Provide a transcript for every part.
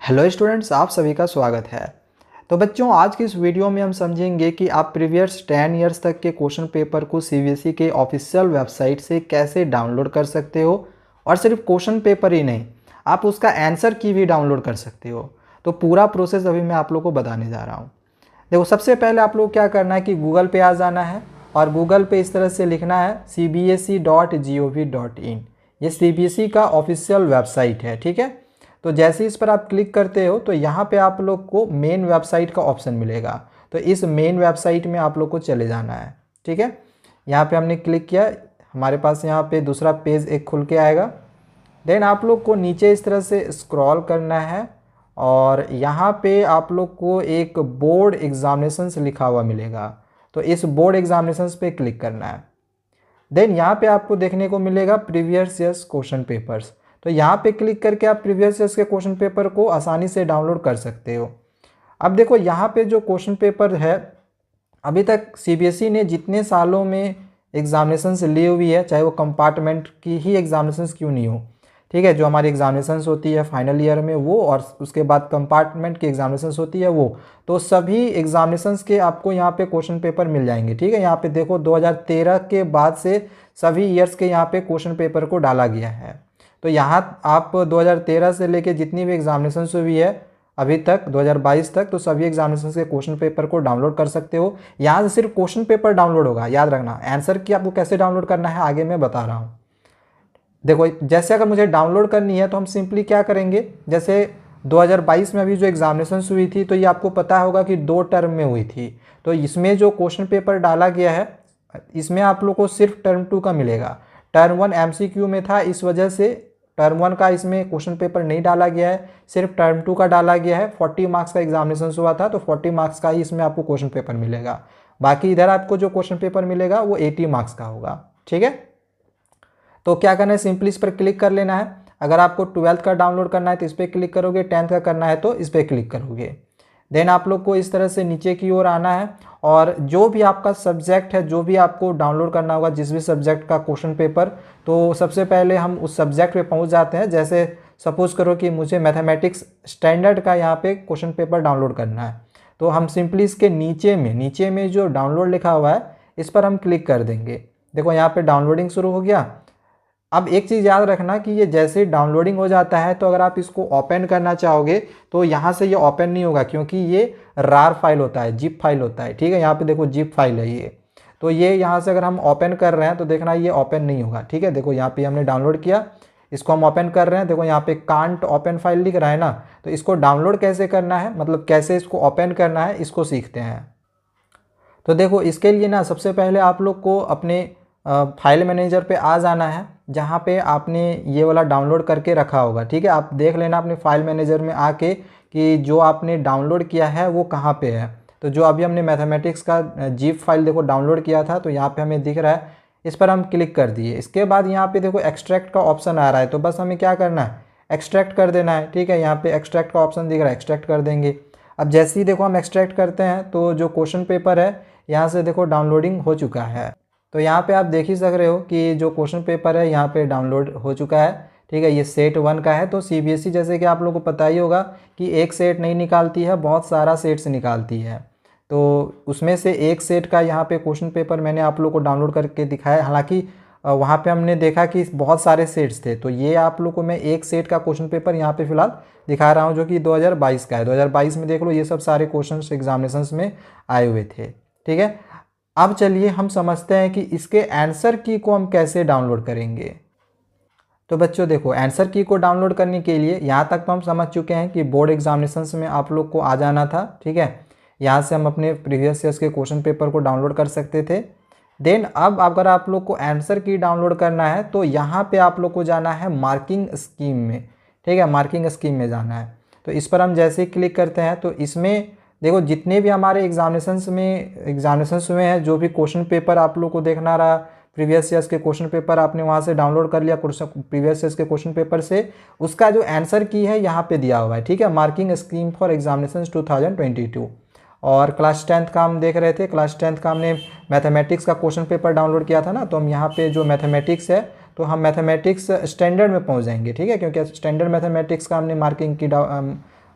Hello students, आप सभी का स्वागत है। तो बच्चों, आज की इस वीडियो में हम समझेंगे कि आप प्रीवियस 10 इयर्स तक के क्वेश्चन पेपर को सीबीएसई के ऑफिशियल वेबसाइट से कैसे डाउनलोड कर सकते हो। और सिर्फ क्वेश्चन पेपर ही नहीं, आप उसका आंसर की भी डाउनलोड कर सकते हो। तो पूरा प्रोसेस अभी मैं आप लोग को बताने जा रहा हूँ। देखो, सबसे पहले आप लोग क्या करना है कि गूगल पे आ जाना है और गूगल पे इस तरह से लिखना है cbse.gov.in। ये सीबीएसई का ऑफिशियल वेबसाइट है, ठीक है। तो जैसे इस पर आप क्लिक करते हो तो यहाँ पे आप लोग को मेन वेबसाइट का ऑप्शन मिलेगा। तो इस मेन वेबसाइट में आप लोग को चले जाना है, ठीक है। यहाँ पे हमने क्लिक किया, हमारे पास यहाँ पे दूसरा पेज एक खुल के आएगा। देन आप लोग को नीचे इस तरह से स्क्रॉल करना है और यहाँ पे आप लोग को एक बोर्ड एग्जामिनेशंस लिखा हुआ मिलेगा। तो इस बोर्ड एग्जामिनेशंस पे क्लिक करना है। देन यहाँ पे आपको देखने को मिलेगा प्रीवियस ईयर्स क्वेश्चन पेपर्स। तो यहाँ पे क्लिक करके आप प्रीवियस ईयर्स के क्वेश्चन पेपर को आसानी से डाउनलोड कर सकते हो। अब देखो, यहाँ पे जो क्वेश्चन पेपर है, अभी तक सीबीएसई ने जितने सालों में एग्जामिनेशंस ली हुई है, चाहे वो कंपार्टमेंट की ही एग्जामिनेशंस क्यों नहीं हो, ठीक है, जो हमारी एग्जामिनेशंस होती है फाइनल ईयर में वो, और उसके बाद कंपार्टमेंट की एग्जामिनेशंस होती है वो, तो सभी एग्जामिनेशंस के आपको यहाँ पे क्वेश्चन पेपर मिल जाएंगे, ठीक है। यहाँ पे देखो 2013 के बाद से सभी ईयर्स के यहाँ पे क्वेश्चन पेपर को डाला गया है। तो यहाँ आप 2013 से लेके जितनी भी एग्जामिनेशंस हुई है अभी तक 2022 तक, तो सभी एग्जामिनेशंस के क्वेश्चन पेपर को डाउनलोड कर सकते हो। यहाँ से सिर्फ क्वेश्चन पेपर डाउनलोड होगा, याद रखना। आंसर की आपको कैसे डाउनलोड करना है आगे मैं बता रहा हूँ। देखो, जैसे अगर मुझे डाउनलोड करनी है तो हम सिंपली क्या करेंगे, जैसे 2022 में अभी जो एग्जामिनेशन हुई थी, तो ये आपको पता होगा कि 2 टर्म में हुई थी। तो इसमें जो क्वेश्चन पेपर डाला गया है, इसमें आप लोग को सिर्फ टर्म 2 का मिलेगा। टर्म 1 एमसीक्यू में था, इस वजह से टर्म 1 का इसमें क्वेश्चन पेपर नहीं डाला गया है, सिर्फ टर्म 2 का डाला गया है। 40 मार्क्स का एग्जामिनेशन हुआ था, तो 40 मार्क्स का ही इसमें आपको क्वेश्चन पेपर मिलेगा। बाकी इधर आपको जो क्वेश्चन पेपर मिलेगा वो 80 मार्क्स का होगा, ठीक है। तो क्या करना है, सिंपली इस पर क्लिक कर लेना है। अगर आपको 12th का डाउनलोड करना है तो इस पर क्लिक करोगे, 10th का करना है तो इस पर क्लिक करोगे। देन आप लोग को इस तरह से नीचे की ओर आना है और जो भी आपका सब्जेक्ट है, जो भी आपको डाउनलोड करना होगा, जिस भी सब्जेक्ट का क्वेश्चन पेपर, तो सबसे पहले हम उस सब्जेक्ट पे पहुंच जाते हैं। जैसे सपोज करो कि मुझे मैथमेटिक्स स्टैंडर्ड का यहाँ पे क्वेश्चन पेपर डाउनलोड करना है, तो हम सिंपली इसके नीचे में जो डाउनलोड लिखा हुआ है इस पर हम क्लिक कर देंगे। देखो, यहाँ पे डाउनलोडिंग शुरू हो गया। अब एक चीज़ याद रखना कि ये जैसे ही डाउनलोडिंग हो जाता है, तो अगर आप इसको ओपन करना चाहोगे तो यहाँ से ये ओपन नहीं होगा, क्योंकि ये रार फाइल होता है, जिप फाइल होता है, ठीक है। यहाँ पे देखो जिप फाइल है ये। तो ये यहाँ से अगर हम ओपन कर रहे हैं तो देखना ये ओपन नहीं होगा, ठीक है। देखो यहाँ पे हमने डाउनलोड किया, इसको हम ओपन कर रहे हैं, देखो यहाँ पे कांट ओपन फाइल लिख रहा है ना। तो इसको डाउनलोड कैसे करना है, मतलब कैसे इसको ओपन करना है, इसको सीखते हैं। तो देखो, इसके लिए ना सबसे पहले आप लोग को अपने फाइल मैनेजर पे आ जाना है, जहाँ पे आपने ये वाला डाउनलोड करके रखा होगा, ठीक है। आप देख लेना अपने फाइल मैनेजर में आके कि जो आपने डाउनलोड किया है वो कहाँ पे है। तो जो अभी हमने मैथमेटिक्स का जीप फाइल देखो डाउनलोड किया था, तो यहाँ पे हमें दिख रहा है, इस पर हम क्लिक कर दिए। इसके बाद यहाँ पे देखो एक्सट्रैक्ट का ऑप्शन आ रहा है, तो बस हमें क्या करना है, एक्सट्रैक्ट कर देना है, ठीक है। यहाँ पे एक्सट्रैक्ट का ऑप्शन दिख रहा है, एक्सट्रैक्ट कर देंगे। अब जैसे ही देखो हम एक्सट्रैक्ट करते हैं तो जो क्वेश्चन पेपर है यहाँ से देखो डाउनलोडिंग हो चुका है। तो यहाँ पे आप देख ही सक रहे हो कि जो क्वेश्चन पेपर है यहाँ पे डाउनलोड हो चुका है, ठीक है। ये सेट 1 का है। तो सीबीएसई जैसे कि आप लोगों को पता ही होगा कि एक सेट नहीं निकालती है, बहुत सारा सेट्स निकालती है। तो उसमें से एक सेट का यहाँ पे क्वेश्चन पेपर मैंने आप लोग को डाउनलोड करके दिखाया। हालांकि वहाँ पे हमने देखा कि बहुत सारे सेट्स थे, तो ये आप लोग को मैं एक सेट का क्वेश्चन पेपर यहाँ पे फिलहाल दिखा रहा हूँ, जो कि 2022 का है। 2022 में देख लो, ये सब सारे क्वेश्चन एग्जामिनेशंस में आए हुए थे, ठीक है। अब चलिए हम समझते हैं कि इसके आंसर की को हम कैसे डाउनलोड करेंगे। तो बच्चों देखो, आंसर की को डाउनलोड करने के लिए यहाँ तक तो हम समझ चुके हैं कि बोर्ड एग्जामिनेशंस में आप लोग को आ जाना था, ठीक है। यहाँ से हम अपने प्रीवियस ईयर्स के क्वेश्चन पेपर को डाउनलोड कर सकते थे। देन अब अगर आप लोग को आंसर की डाउनलोड करना है तो यहाँ पे आप लोग को जाना है मार्किंग स्कीम में, ठीक है। मार्किंग स्कीम में जाना है। तो इस पर हम जैसे ही क्लिक करते हैं तो इसमें देखो जितने भी हमारे एग्जामिनेशंस हुए हैं, जो भी क्वेश्चन पेपर आप लोग को देखना रहा, प्रीवियस ईयर्स के क्वेश्चन पेपर आपने वहाँ से डाउनलोड कर लिया प्रीवियस ईयर्स के क्वेश्चन पेपर से, उसका जो आंसर की है यहाँ पे दिया हुआ है, ठीक है। Marking scheme for examination 2022। और क्लास 10th का हम देख रहे थे, क्लास 10th का हमने मैथमेटिक्स का क्वेश्चन पेपर डाउनलोड किया था ना। तो हम यहाँ पे जो मैथमेटिक्स है, तो हम मैथमेटिक्स स्टैंडर्ड में पहुँच जाएंगे, ठीक है, क्योंकि स्टैंडर्ड मैथमेटिक्स का हमने मार्किंग की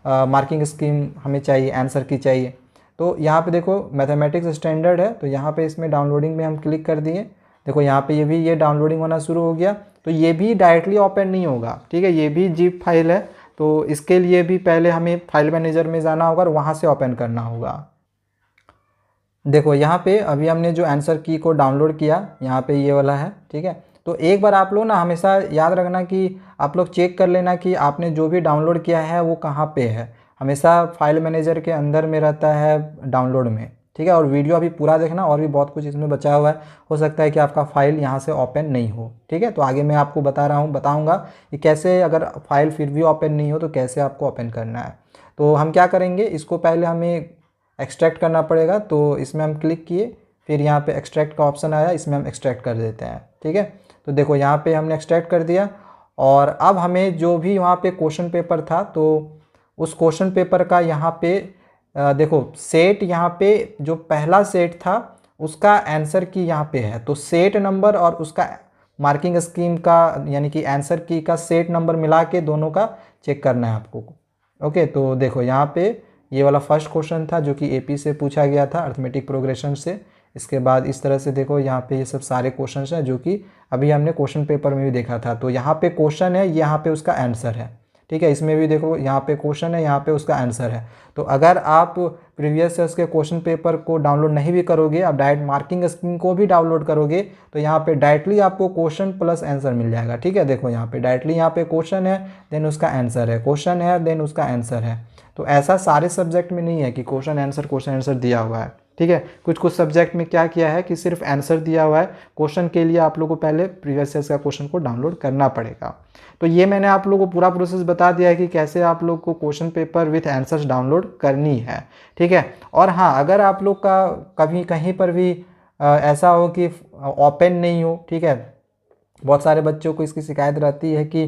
मार्किंग स्कीम हमें चाहिए, आंसर की चाहिए। तो यहाँ पे देखो मैथमेटिक्स स्टैंडर्ड है, तो यहाँ पे इसमें डाउनलोडिंग में हम क्लिक कर दिए। देखो यहाँ पे ये भी ये डाउनलोडिंग होना शुरू हो गया। तो ये भी डायरेक्टली ओपन नहीं होगा, ठीक है, ये भी जिप फाइल है। तो इसके लिए भी पहले हमें फाइल मैनेजर में जाना होगा और वहाँ से ओपन करना होगा। देखो यहाँ पे अभी हमने जो आंसर की को डाउनलोड किया, यहाँ पे ये वाला है, ठीक है। तो एक बार आप लोग ना हमेशा याद रखना कि आप लोग चेक कर लेना कि आपने जो भी डाउनलोड किया है वो कहाँ पे है। हमेशा फाइल मैनेजर के अंदर में रहता है डाउनलोड में, ठीक है। और वीडियो अभी पूरा देखना, और भी बहुत कुछ इसमें बचा हुआ है। हो सकता है कि आपका फाइल यहाँ से ओपन नहीं हो, ठीक है। तो आगे मैं आपको बताऊँगा कि कैसे, अगर फाइल फिर भी ओपन नहीं हो तो कैसे आपको ओपन करना है। तो हम क्या करेंगे, इसको पहले हमें एक्सट्रैक्ट करना पड़ेगा। तो इसमें हम क्लिक किए, फिर यहाँ पे एक्सट्रैक्ट का ऑप्शन आया, इसमें हम एक्सट्रैक्ट कर देते हैं, ठीक है। तो देखो यहाँ पे हमने एक्सट्रैक्ट कर दिया। और अब हमें जो भी वहाँ पे क्वेश्चन पेपर था, तो उस क्वेश्चन पेपर का यहाँ पे देखो सेट, यहाँ पे जो पहला सेट था उसका आंसर की यहाँ पे है। तो सेट नंबर और उसका मार्किंग स्कीम का यानी कि आंसर की का सेट नंबर मिला के दोनों का चेक करना है आपको। ओके, तो देखो यहाँ पे ये वाला फर्स्ट क्वेश्चन था जो कि एपी से पूछा गया था, अर्थमेटिक प्रोग्रेशन से। इसके बाद इस तरह से देखो यहाँ पे ये सब सारे क्वेश्चंस हैं जो कि अभी हमने क्वेश्चन पेपर में भी देखा था। तो यहाँ पे क्वेश्चन है, यहाँ पे उसका आंसर है, ठीक है। इसमें भी देखो यहाँ पे क्वेश्चन है, यहाँ पे उसका आंसर है। तो अगर आप प्रीवियस ईयर्स के क्वेश्चन पेपर को डाउनलोड नहीं भी करोगे, आप डायरेक्ट मार्किंग स्कीम को भी डाउनलोड करोगे, तो यहाँ पे डायरेक्टली आपको क्वेश्चन प्लस आंसर मिल जाएगा, ठीक है। देखो यहाँ पे डायरेक्टली यहाँ पे क्वेश्चन है देन उसका आंसर है, क्वेश्चन है देन उसका आंसर है। तो ऐसा सारे सब्जेक्ट में नहीं है कि क्वेश्चन आंसर दिया हुआ है, ठीक है। कुछ कुछ सब्जेक्ट में क्या किया है कि सिर्फ आंसर दिया हुआ है, क्वेश्चन के लिए आप लोग को पहले प्रीवियस ईयर्स का क्वेश्चन को डाउनलोड करना पड़ेगा। तो ये मैंने आप लोगों को पूरा प्रोसेस बता दिया है कि कैसे आप लोग को question paper with answers download करनी है, ठीक है। और हाँ, अगर आप लोग का कभी कहीं पर भी ऐसा हो कि ओपन नहीं हो, ठीक है, बहुत सारे बच्चों को इसकी शिकायत रहती है कि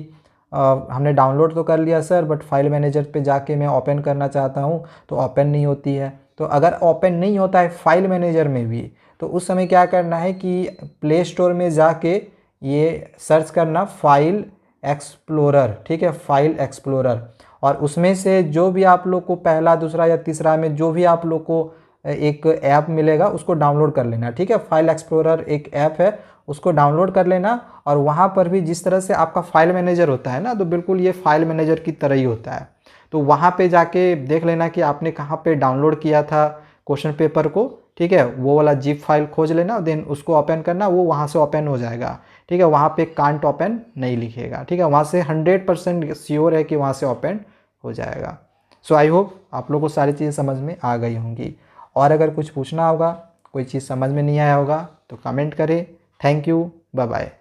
हमने डाउनलोड तो कर लिया सर, बट फाइल मैनेजर पे जाके मैं ओपन करना चाहता हूँ तो ओपन नहीं होती है। तो अगर ओपन नहीं होता है फाइल मैनेजर में भी, तो उस समय क्या करना है कि प्ले स्टोर में जाके ये सर्च करना फाइल एक्सप्लोरर, ठीक है, फाइल एक्सप्लोरर। और उसमें से जो भी आप लोग को पहला दूसरा या तीसरा में जो भी आप लोग को एक ऐप मिलेगा उसको डाउनलोड कर लेना, ठीक है। फाइल एक्सप्लोरर एक ऐप है, उसको डाउनलोड कर लेना। और वहाँ पर भी जिस तरह से आपका फाइल मैनेजर होता है ना, तो बिल्कुल ये फाइल मैनेजर की तरह ही होता है। तो वहाँ पे जाके देख लेना कि आपने कहाँ पे डाउनलोड किया था क्वेश्चन पेपर को, ठीक है। वो वाला जिप फाइल खोज लेना, देन उसको ओपन करना, वो वहाँ से ओपन हो जाएगा, ठीक है। वहाँ पे कांट ओपन नहीं लिखेगा, ठीक है। वहाँ से 100% श्योर है कि वहाँ से ओपन हो जाएगा। सो आई होप आप लोगों को सारी चीज़ें समझ में आ गई होंगी। और अगर कुछ पूछना होगा, कोई चीज़ समझ में नहीं आया होगा तो कमेंट करें। Thank you, bye bye.